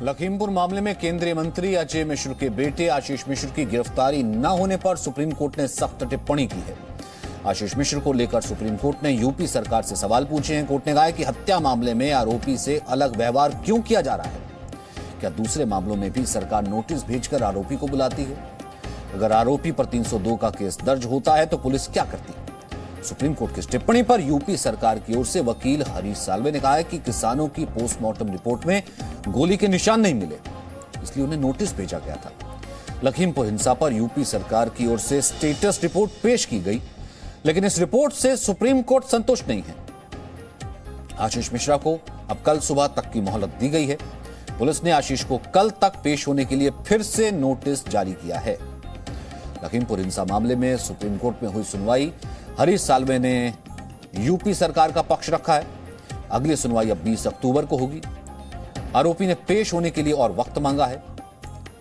लखीमपुर मामले में केंद्रीय मंत्री अजय मिश्र के बेटे आशीष मिश्र की गिरफ्तारी न होने पर सुप्रीम कोर्ट ने सख्त टिप्पणी की है। आशीष मिश्र को लेकर सुप्रीम कोर्ट ने यूपी सरकार से सवाल पूछे हैं। कोर्ट ने कहा है कि हत्या मामले में आरोपी से अलग व्यवहार क्यों किया जा रहा है। क्या दूसरे मामलों में भी सरकार नोटिस भेजकर आरोपी को बुलाती है? अगर आरोपी पर 302 का केस दर्ज होता है तो पुलिस क्या करती है? सुप्रीम कोर्ट की टिप्पणी पर यूपी सरकार की ओर से वकील हरीश साल्वे ने कहा है कि किसानों की पोस्टमार्टम रिपोर्ट में गोली के निशान नहीं मिले, इसलिए उन्हें नोटिस भेजा गया था। लखीमपुर हिंसा पर यूपी सरकार की ओर से स्टेटस रिपोर्ट पेश की गई, लेकिन इस रिपोर्ट से सुप्रीम कोर्ट संतुष्ट नहीं है। आशीष मिश्रा को अब कल सुबह तक की मोहलत दी गई है। पुलिस ने आशीष को कल तक पेश होने के लिए फिर से नोटिस जारी किया है। लखीमपुर हिंसा मामले में सुप्रीम कोर्ट में हुई सुनवाई, हरीश साल्वे ने यूपी सरकार का पक्ष रखा है। अगली सुनवाई अब 20 अक्टूबर को होगी। आरोपी ने पेश होने के लिए और वक्त मांगा है।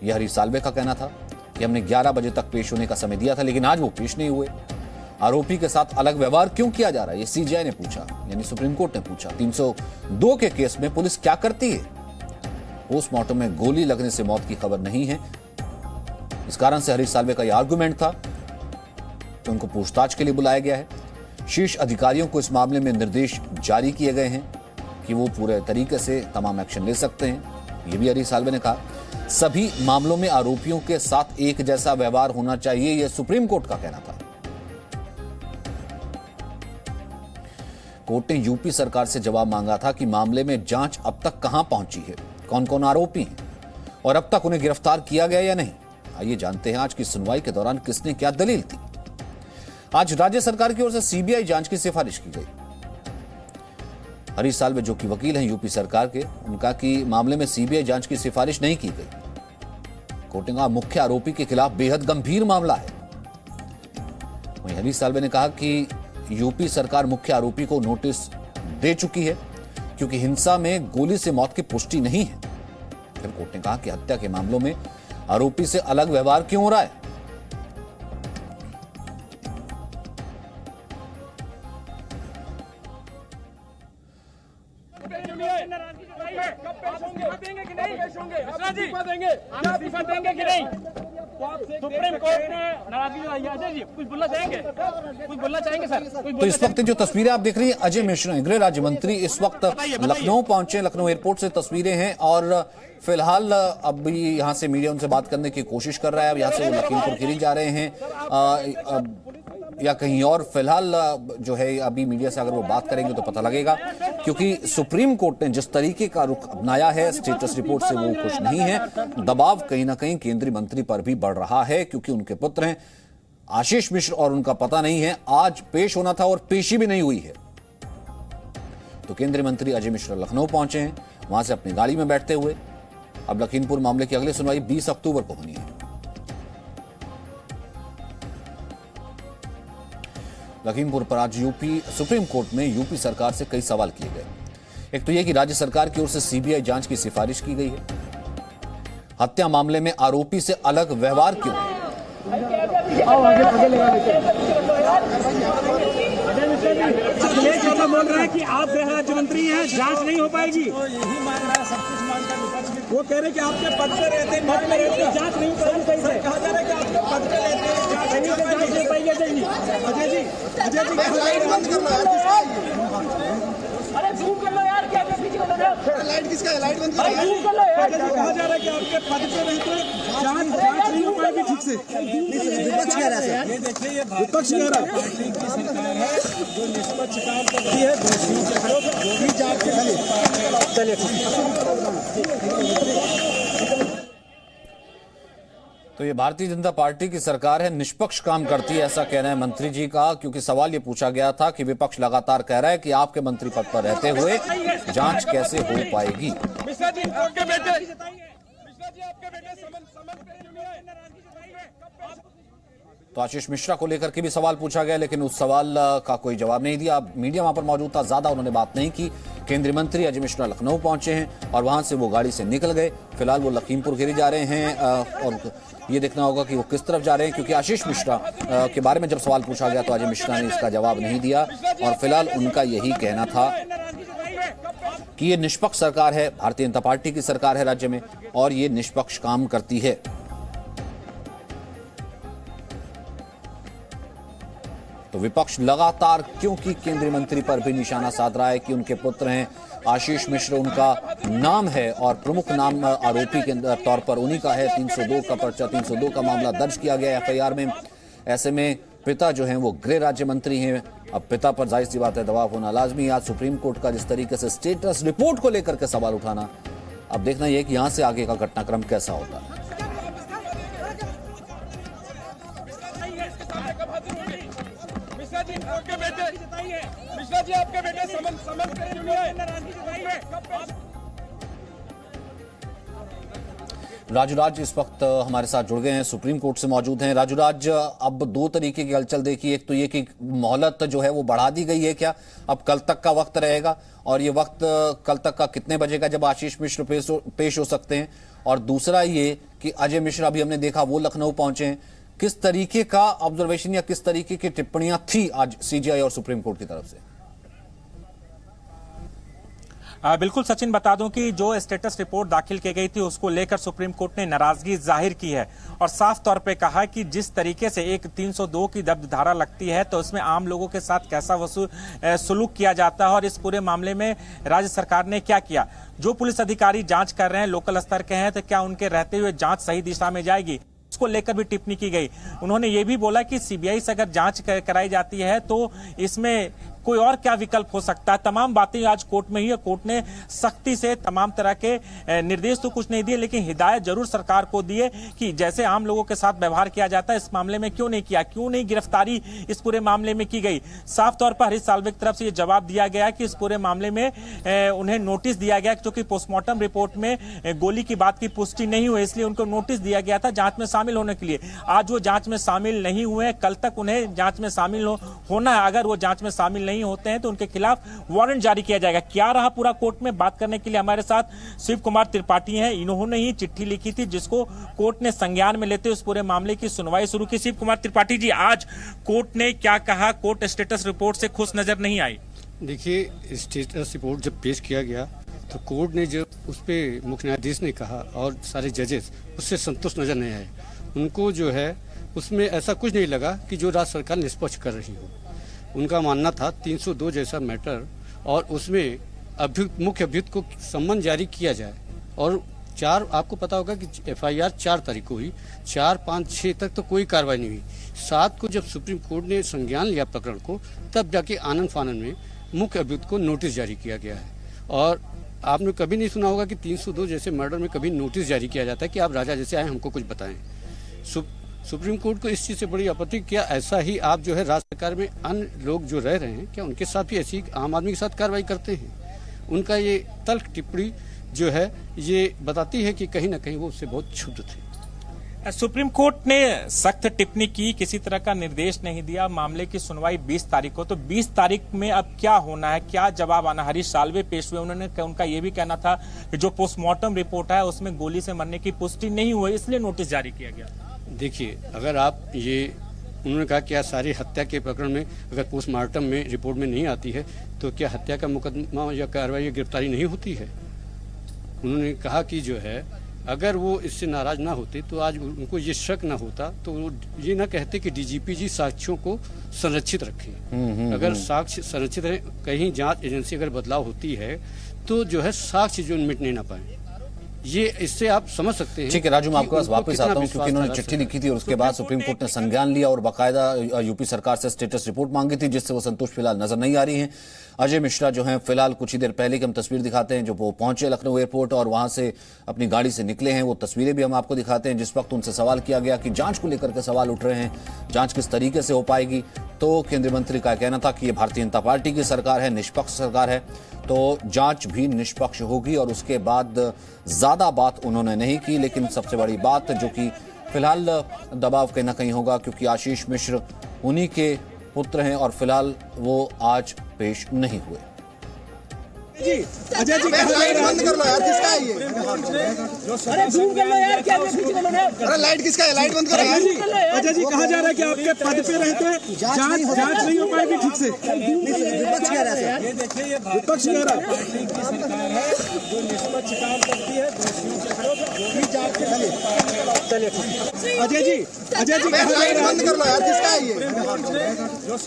यह हरीश साल्वे का कहना था कि हमने 11 बजे तक पेश होने का समय दिया था, लेकिन आज वो पेश नहीं हुए। आरोपी के साथ अलग व्यवहार क्यों किया जा रहा है, ये सीजीआई ने पूछा, यानी सुप्रीम कोर्ट ने पूछा। 302 के केस में पुलिस क्या करती है? पोस्टमार्टम में गोली लगने से मौत की खबर नहीं है। इस कारण से हरीश साल्वे का यह आर्गुमेंट था कि उनको पूछताछ के लिए बुलाया गया है। शीर्ष अधिकारियों को इस मामले में निर्देश जारी किए गए हैं कि वो पूरे तरीके से तमाम एक्शन ले सकते हैं। यह भी हरीश साल्वे ने कहा। सभी मामलों में आरोपियों के साथ एक जैसा व्यवहार होना चाहिए, यह सुप्रीम कोर्ट का कहना था। कोर्ट ने यूपी सरकार से जवाब मांगा था कि मामले में जांच अब तक कहां पहुंची है, कौन कौन आरोपी हैं और अब तक उन्हें गिरफ्तार किया गया या नहीं। आइए जानते हैं आज की सुनवाई के दौरान किसने क्या दलील थी। आज राज्य सरकार की ओर से सीबीआई जांच की सिफारिश की गई। हरीश साल्वे जो कि वकील हैं यूपी सरकार के, उनका कि मामले में सीबीआई जांच की सिफारिश नहीं की गई। कोर्ट ने कहा मुख्य आरोपी के खिलाफ बेहद गंभीर मामला है। वहीं हरीश साल्वे ने कहा कि यूपी सरकार मुख्य आरोपी को नोटिस दे चुकी है क्योंकि हिंसा में गोली से मौत की पुष्टि नहीं है। फिर कोर्ट ने कहा कि हत्या के मामलों में आरोपी से अलग व्यवहार क्यों हो रहा है। सुप्रीम कोर्ट ने नाराजगी जताई है। अजय जी कुछ बोलना चाहेंगे सर? तो इस वक्त जो तस्वीरें आप देख रही हैं, अजय मिश्रा गृह राज्य मंत्री इस वक्त लखनऊ पहुंचे। लखनऊ एयरपोर्ट से तस्वीरें हैं और फिलहाल अभी यहां से मीडिया उनसे बात करने की कोशिश कर रहा है। अब यहां से वो लखीमपुर खीरी जा रहे हैं या कहीं और। फिलहाल जो है अभी मीडिया से अगर वो बात करेंगे तो पता लगेगा, क्योंकि सुप्रीम कोर्ट ने जिस तरीके का रुख अपनाया है स्टेटस रिपोर्ट से वो खुश नहीं है। दबाव कहीं ना कहीं केंद्रीय मंत्री पर भी बढ़ रहा है क्योंकि उनके पुत्र हैं आशीष मिश्र और उनका पता नहीं है। आज पेश होना था और पेशी भी नहीं हुई है। तो केंद्रीय मंत्री अजय मिश्रा लखनऊ पहुंचे हैं, वहां से अपनी गाड़ी में बैठते हुए अब लखीमपुर मामले की अगली सुनवाई 20 अक्टूबर को होनी है। लखीमपुर पर आज यूपी सुप्रीम कोर्ट में यूपी सरकार से कई सवाल किए गए। एक तो यह कि राज्य सरकार की ओर से सीबीआई जांच की सिफारिश की गई है। हत्या मामले में आरोपी से अलग व्यवहार क्यों? अखिलेश ऐसा बोल रहा है कि आप गृह राज्य मंत्री हैं, जांच नहीं हो पाएगी। यही मांग रहा है, सब कुछ मांगकर वो कह रहे हैं कि आपके पद पे रहते हैं, जांच नहीं हो पाएगी। सही से कहा जा रहा है कि आपके पद पे रहते हैं, जांच नहीं हो पाएगी। अजय जी अरे जूम कर लो यार, क्या लाइट किसका है? लाइट बंद कर लो यार। कहा जा रहा है कि आपके पद पे रहते हैं, जांच नहीं हो पाएगी ठीक से। विपक्ष कह रहा है, ये देखिए ये विपक्ष कह रहा है पार्टी की सरकार है जो निष्पक्ष काम कर रही है, दोषियों के खिलाफ जो भी जांच के लिए। तो ये भारतीय जनता पार्टी की सरकार है, निष्पक्ष काम करती है, ऐसा कहना है मंत्री जी का। क्योंकि सवाल ये पूछा गया था कि विपक्ष लगातार कह रहा है कि आपके मंत्री पद पर रहते हुए जांच कैसे हो पाएगी। मिश्रा जी आपके बेटे तो आशीष मिश्रा को लेकर के भी सवाल पूछा गया, लेकिन उस सवाल का कोई जवाब नहीं दिया। मीडिया वहां पर मौजूद था, ज्यादा उन्होंने बात नहीं की। केंद्रीय मंत्री अजय मिश्रा लखनऊ पहुंचे हैं और वहां से वो गाड़ी से निकल गए। फिलहाल वो लखीमपुर खीरी जा रहे हैं और ये देखना होगा कि वो किस तरफ जा रहे हैं, क्योंकि आशीष मिश्रा के बारे में जब सवाल पूछा गया तो अजय मिश्रा ने इसका जवाब नहीं दिया और फिलहाल उनका यही कहना था कि ये निष्पक्ष सरकार है, भारतीय जनता पार्टी की सरकार है राज्य में और ये निष्पक्ष काम करती है। तो विपक्ष लगातार क्योंकि केंद्रीय मंत्री पर भी निशाना साध रहा है कि उनके पुत्र हैं आशीष मिश्र, उनका नाम है और प्रमुख नाम आरोपी के तौर पर उन्हीं का है। 302 का पर्चा, 302 का मामला दर्ज किया गया एफआईआर में। ऐसे में पिता जो हैं वो गृह राज्य मंत्री हैं। अब पिता पर जाहिर सी बात है दबाव होना लाजमी। आज सुप्रीम कोर्ट का जिस तरीके से स्टेटस रिपोर्ट को लेकर के सवाल उठाना, अब देखना यह कि यहां से आगे का घटनाक्रम कैसा होता है। मिश्रा जी आपके बेटे समझ राजू राज इस वक्त हमारे साथ जुड़ गए हैं, सुप्रीम कोर्ट से मौजूद हैं। राजू राज, अब दो तरीके की हलचल देखी, एक तो ये कि मोहलत जो है वो बढ़ा दी गई है क्या, अब कल तक का वक्त रहेगा और ये वक्त कल तक का कितने बजे का जब आशीष मिश्र पेश हो सकते हैं, और दूसरा ये कि अजय मिश्रा अभी हमने देखा वो लखनऊ पहुंचे हैं, किस तरीके का ऑब्जर्वेशन या किस तरीके की टिप्पणियां थी आज सीजीआई और सुप्रीम कोर्ट की तरफ से? बिल्कुल सचिन, बता दूं कि जो स्टेटस रिपोर्ट दाखिल की गई थी उसको लेकर सुप्रीम कोर्ट ने नाराजगी जाहिर की है और साफ तौर पे कहा कि जिस तरीके से एक 302 की दब्ध धारा लगती है तो उसमें आम लोगों के साथ कैसा सलूक किया जाता है और इस पूरे मामले में राज्य सरकार ने क्या किया। जो पुलिस अधिकारी जांच कर रहे हैं लोकल स्तर के हैं, तो क्या उनके रहते हुए जांच सही दिशा में जाएगी, उसको लेकर भी टिप्पणी की गई। उन्होंने ये भी बोला कि सीबीआई से अगर जांच कराई जाती है तो इसमें कोई और क्या विकल्प हो सकता है। तमाम बातें आज कोर्ट में ही है। कोर्ट ने सख्ती से तमाम तरह के निर्देश तो कुछ नहीं दिए, लेकिन हिदायत जरूर सरकार को दिए कि जैसे आम लोगों के साथ व्यवहार किया जाता है इस मामले में क्यों नहीं किया, क्यों नहीं गिरफ्तारी इस पूरे मामले में की गई। साफ तौर पर हरीश साल्वे की तरफ से यह जवाब दिया गया कि इस पूरे मामले में उन्हें नोटिस दिया गया, क्योंकि पोस्टमार्टम रिपोर्ट में गोली की बात की पुष्टि नहीं हुई, इसलिए उनको नोटिस दिया गया था जांच में शामिल होने के लिए। आज वो जांच में शामिल नहीं हुए, कल तक उन्हें जांच में शामिल होना है। अगर वो जांच में शामिल नहीं होते हैं तो उनके खिलाफ वारंट जारी किया जाएगा। क्या रहा पूरा कोर्ट में, बात करने के लिए हमारे साथ शिव कुमार त्रिपाठी हैं। इन्होंने ही चिट्ठी लिखी थी जिसको कोर्ट ने संज्ञान में लेते उस पूरे मामले की सुनवाई शुरू की। शिव कुमार त्रिपाठी जी, आज कोर्ट ने क्या कहा? कोर्ट स्टेटस रिपोर्ट से खुश नजर नहीं आई। देखिए, स्टेटस रिपोर्ट जब पेश किया गया तो कोर्ट ने जो उस पर मुख्य न्यायाधीश ने कहा और सारे जजेस उससे संतुष्ट नजर नहीं आए। उनको जो है उसमें ऐसा कुछ नहीं लगा कि जो राज्य सरकार निष्पक्ष कर रही हो। उनका मानना था 302 जैसा मैटर और उसमें मुख्य अभियुक्त को सम्मन जारी किया जाए। और आपको पता होगा कि एफआईआर 4 तारीख को हुई, 4, 5, 6 तक तो कोई कार्रवाई नहीं हुई। 7 को जब सुप्रीम कोर्ट ने संज्ञान लिया प्रकरण को, तब जाके आनंद फानन में मुख्य अभियुक्त को नोटिस जारी किया गया है। और आपने कभी नहीं सुना होगा कि 302 जैसे मर्डर में कभी नोटिस जारी किया जाता है कि आप राजा जैसे आए, हमको कुछ बताएं। सुप्रीम कोर्ट को इस चीज से बड़ी आपत्ति, क्या ऐसा ही आप जो है राज्य सरकार में अन्य लोग जो रह रहे हैं क्या उनके साथ भी ऐसी आम आदमी के साथ कार्रवाई करते हैं? उनका ये तल्ख टिप्पणी जो है ये बताती है कि कहीं ना कहीं वो उससे बहुत क्षुब्ध थे। सुप्रीम कोर्ट ने सख्त टिप्पणी की, किसी तरह का निर्देश नहीं दिया। मामले की सुनवाई 20 तारीख को, तो 20 तारीख में अब क्या होना है, क्या जवाब आना? हरीश साल्वे पेश हुए, उनका यह भी कहना था कि जो पोस्टमार्टम रिपोर्ट है उसमें गोली से मरने की पुष्टि नहीं हुई, इसलिए नोटिस जारी किया गया। देखिए, अगर आप उन्होंने कहा क्या सारी हत्या के प्रकरण में अगर पोस्टमार्टम में रिपोर्ट में नहीं आती है तो क्या हत्या का मुकदमा या कार्रवाई या गिरफ्तारी नहीं होती है? उन्होंने कहा कि जो है अगर वो इससे नाराज ना होते तो आज उनको ये शक ना होता, तो वो ये ना कहते कि डीजीपी जी साक्ष्यों को संरक्षित रखें। अगर साक्ष्य संरक्षित रहे, कहीं जांच एजेंसी अगर बदलाव होती है तो जो है साक्ष्य जो मिट नहीं ना पाए, ये इससे आप समझ सकते हैं। ठीक है राजू, मैं आपके पास वापस आता हूं क्योंकि इन्होंने चिट्ठी लिखी थी और उसके बाद सुप्रीम कोर्ट ने संज्ञान लिया और बाकायदा यूपी सरकार से स्टेटस रिपोर्ट मांगी थी, जिससे वो संतुष्ट फिलहाल नजर नहीं आ रही हैं। अजय मिश्रा जो हैं फिलहाल कुछ ही देर पहले की हम तस्वीर दिखाते हैं, जो वो पहुंचे लखनऊ एयरपोर्ट और वहां से अपनी गाड़ी से निकले हैं, वो तस्वीरें भी हम आपको दिखाते हैं। जिस वक्त उनसे सवाल किया गया कि जांच को लेकर के सवाल उठ रहे हैं, जांच किस तरीके से हो पाएगी, तो केंद्रीय मंत्री का कहना था कि ये भारतीय जनता पार्टी की सरकार है, निष्पक्ष सरकार है, तो जांच भी निष्पक्ष होगी। और उसके बाद ज्यादा बात उन्होंने नहीं की, लेकिन सबसे बड़ी बात जो कि फिलहाल दबाव कहीं ना कहीं होगा क्योंकि आशीष मिश्र उन्हीं के पुत्र हैं और फिलहाल वो आज पेश नहीं हुए। जी अजय जी लाइट बंद कर लो यार, किसका है ये? अरे जूम कर लो यार, क्या अरे लाइट किसका है? लाइट बंद करो यार। अजय जी कहा जा रहा है कि आपके पद पे रहते जांच नहीं हो पाएगी ठीक से। विपक्ष कह रहा है, ये देखिए ये विपक्ष कह रहा है पार्टी की सरकार है जो निष्पक्ष काम करती है, दोषियों के विरुद्ध जो भी जांच के चलिए। अजय जी लाइट बंद कर लो यार, किसका है ये?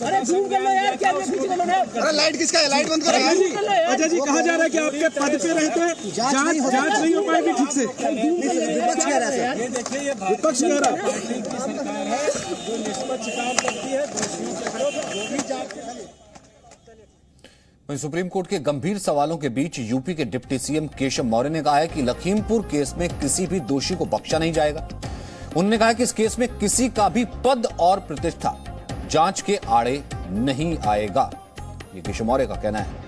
अरे जूम कर लो यार, क्या अरे लाइट किसका है? लाइट बंद करो यार। अजय जी कहा जा रहा है कि आपके पद पे रहते जांच नहीं हो पाएगी ठीक से। विपक्ष कह रहा है, ये देखिए ये विपक्ष कह रहा है पार्टी की सरकार है जो निष्पक्ष काम करती है, दोषियों के विरुद्ध जो भी जांच। वहीं सुप्रीम कोर्ट के गंभीर सवालों के बीच यूपी के डिप्टी सीएम केशव मौर्य ने कहा है कि लखीमपुर केस में किसी भी दोषी को बख्शा नहीं जाएगा। उन्होंने कहा कि इस केस में किसी का भी पद और प्रतिष्ठा जांच के आड़े नहीं आएगा। ये केशव मौर्य का कहना है।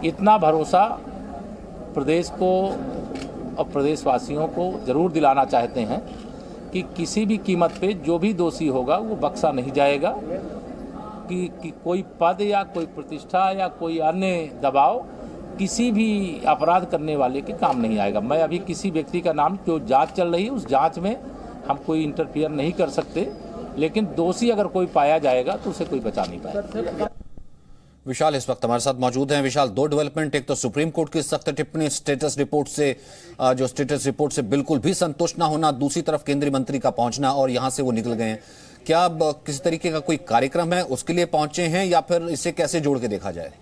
इतना भरोसा प्रदेश को और प्रदेशवासियों को जरूर दिलाना चाहते हैं कि किसी भी कीमत पे जो भी दोषी होगा वो बख्शा नहीं जाएगा, कि कोई पद या कोई प्रतिष्ठा या कोई अन्य दबाव किसी भी अपराध करने वाले के काम नहीं आएगा। मैं अभी किसी व्यक्ति का नाम, जो जांच चल रही है उस जांच में हम कोई इंटरफियर नहीं कर सकते, लेकिन दोषी अगर कोई पाया जाएगा तो उसे कोई बचा नहीं पाएगा। विशाल इस वक्त हमारे साथ मौजूद हैं। विशाल, दो डेवलपमेंट, एक तो सुप्रीम कोर्ट की सख्त टिप्पणी स्टेटस रिपोर्ट से बिल्कुल भी संतुष्ट ना होना, दूसरी तरफ केंद्रीय मंत्री का पहुंचना और यहां से वो निकल गए हैं। क्या अब किसी तरीके का कोई कार्यक्रम है उसके लिए पहुंचे हैं या फिर इसे कैसे जोड़ के देखा जाए?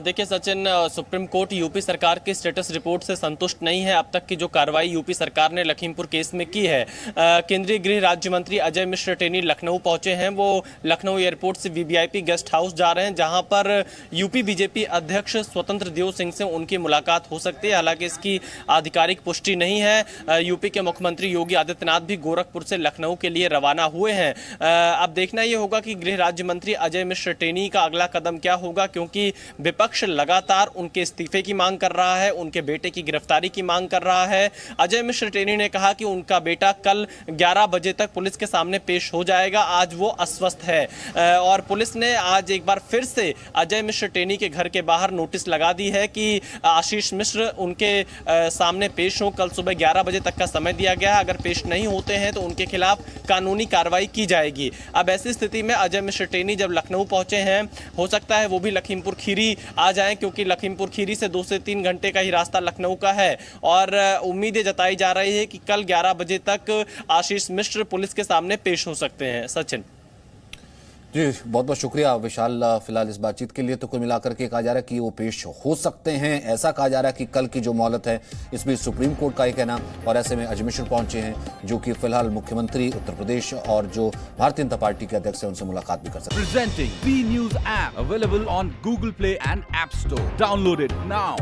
देखिए सचिन, सुप्रीम कोर्ट यूपी सरकार की स्टेटस रिपोर्ट से संतुष्ट नहीं है। अब तक की जो कार्रवाई यूपी सरकार ने लखीमपुर केस में की है, केंद्रीय गृह राज्य मंत्री अजय मिश्र टेनी लखनऊ पहुंचे हैं। वो लखनऊ एयरपोर्ट से वीवीआईपी गेस्ट हाउस जा रहे हैं, जहां पर यूपी बीजेपी अध्यक्ष स्वतंत्र देव सिंह से उनकी मुलाकात हो सकती है। हालांकि इसकी आधिकारिक पुष्टि नहीं है। यूपी के मुख्यमंत्री योगी आदित्यनाथ भी गोरखपुर से लखनऊ के लिए रवाना हुए हैं। अब देखना यह होगा कि गृह राज्य मंत्री अजय मिश्र टेनी का अगला कदम क्या होगा, क्योंकि विपक्ष लगातार उनके इस्तीफे की मांग कर रहा है, उनके बेटे की गिरफ्तारी की मांग कर रहा है। अजय मिश्र टेनी ने कहा कि उनका बेटा कल 11 बजे तक पुलिस के सामने पेश हो जाएगा। आज वो अस्वस्थ है और पुलिस ने आज एक बार फिर से अजय मिश्र टेनी के घर के बाहर नोटिस लगा दी है कि आशीष मिश्र उनके सामने पेश हो। कल सुबह 11 बजे तक का समय दिया गया है। अगर पेश नहीं होते हैं तो उनके खिलाफ कानूनी कार्रवाई की जाएगी। अब ऐसी स्थिति में अजय मिश्र टेनी जब लखनऊ पहुंचे हैं, हो सकता है वो भी लखीमपुर खीरी आ जाएं, क्योंकि लखीमपुर खीरी से 2 से 3 घंटे का ही रास्ता लखनऊ का है। और उम्मीदें जताई जा रही है कि कल 11 बजे तक आशीष मिश्र पुलिस के सामने पेश हो सकते हैं। सचिन जी, बहुत बहुत शुक्रिया विशाल फिलहाल इस बातचीत के लिए। तो कुल मिलाकर के कहा जा रहा है कि वो पेश हो सकते हैं, ऐसा कहा जा रहा है कि कल की जो मोहलत है इसमें सुप्रीम कोर्ट का ही कहना। और ऐसे में अजय मिश्र पहुंचे हैं, जो कि फिलहाल मुख्यमंत्री उत्तर प्रदेश और जो भारतीय जनता पार्टी के अध्यक्ष हैं उनसे मुलाकात भी कर सकते हैं। Presenting B News app available on Google Play and App Store. Download it now.